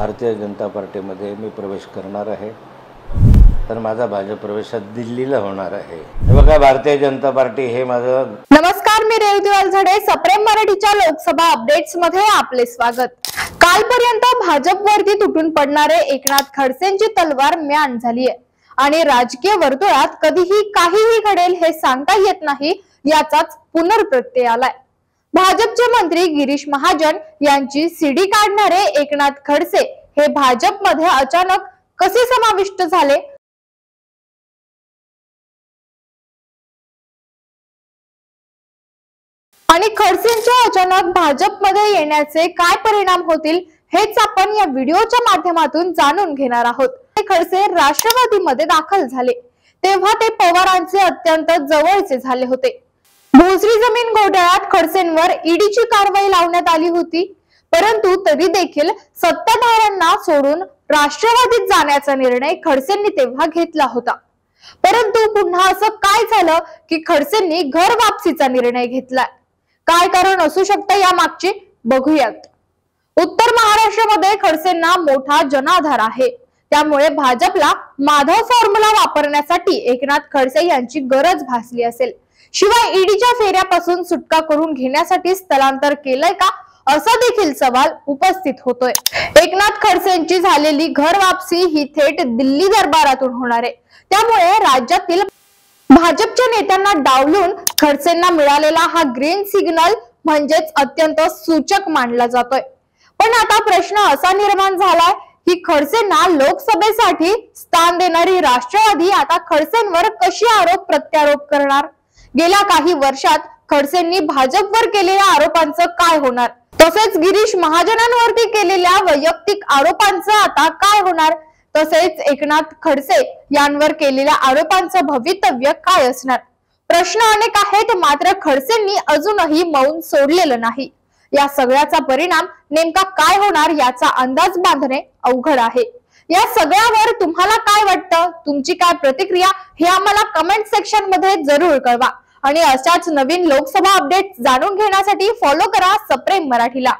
भारतीय जनता पार्टीमध्ये मी प्रवेश करणार आहे। तर माझा भाजप प्रवेश दिल्लीला होणार आहे। हे बघा, भारतीय जनता पार्टी हे माझं। नमस्कार, मी रेवती वालझडे। सप्रेम मराठीच्या लोकसभा अपडेट्स मध्ये आपले स्वागत। कालपर्यंत भाजपवरती तुटून पडणारे एकनाथ खडसेंची तलवार म्यान झाली आहे आणि राजकीय वर्तुळात कधीही काहीही घडेल हे सांगता येत नाही, याचाच पुनर्प्रत्यय आलाय। भाजपचे मंत्री गिरीश महाजन यांची सीडी काढणारे एकनाथ खडसे हे भाजपमध्ये अचानक कसे समाविष्ट झाले आणि खडसेंच्या अचानक भाजपमध्ये येण्याचे काय परिणाम होतील हेच आपण या व्हिडिओच्या माध्यमातून जाणून घेणार आहोत। खडसे राष्ट्रवादीमध्ये दाखल झाले तेव्हा ते पवारांचे अत्यंत जवळचे झाले होते। भोसरी जमीन घोटाळ्यात खडसेंवर ईडीची कारवाई लावण्यात आली होती, परंतु तरी देखील सत्ताधाऱ्यांना सोडून राष्ट्रवादीत जाण्याचा निर्णय खडसेंनी तेव्हा घेतला होता। परंतु पुन्हा असं काय झालं की खडसेंनी घर वापसीचा निर्णय घेतलाय? काय कारण असू शकतं या मागचे, बघूयात। उत्तर महाराष्ट्रामध्ये खडसेंना मोठा जनाधार आहे, त्यामुळे भाजपला माधव फॉर्म्युला वापरण्यासाठी एकनाथ खडसे यांची गरज भासली असेल। शिवाय ईडीच्या फेऱ्यापासून सुटका करून घेण्यासाठी स्थलांतर केलंय का, असा देखील सवाल उपस्थित होतोय। एकनाथ खडसेंची झालेली घर वापसी ही थेट दिल्ली दरबारातून होणार आहे, त्यामुळे राज्यातील भाजपच्या नेत्यांना डावलून खडसेंना मिळालेला हा ग्रीन सिग्नल म्हणजेच अत्यंत सूचक मानला जातोय। पण आता प्रश्न असा निर्माण झालाय की खडसेंना लोकसभेसाठी स्थान देणारी राष्ट्रवादी आता खडसेंवर कशी आरोप प्रत्यारोप करणार? गेल्या काही वर्षात खडसेंनी भाजपवर केलेल्या आरोपांचं काय होणार? तसेच गिरीश महाजनांवरती केलेल्या वैयक्तिक आरोपांचं आता काय होणार? तसेच एकनाथ खडसे यांवर केलेल्या आरोपांचं भवितव्य काय असणार? प्रश्न अनेक आहेत, मात्र खडसेंनी अजूनही मौन सोडलेलं नाही। या सगळ्याचा परिणाम नेमका काय होणार याचा अंदाज बांधणे अवघड आहे। या सगळ्यावर तुम्हाला काय वाटतं? तुमची काय प्रतिक्रिया हे आम्हाला कमेंट सेक्शन मध्ये जरूर कळवा आणि अशाच नवीन लोकसभा अपडेट जाणून घेण्यासाठी फॉलो करा सप्रेम मराठीला।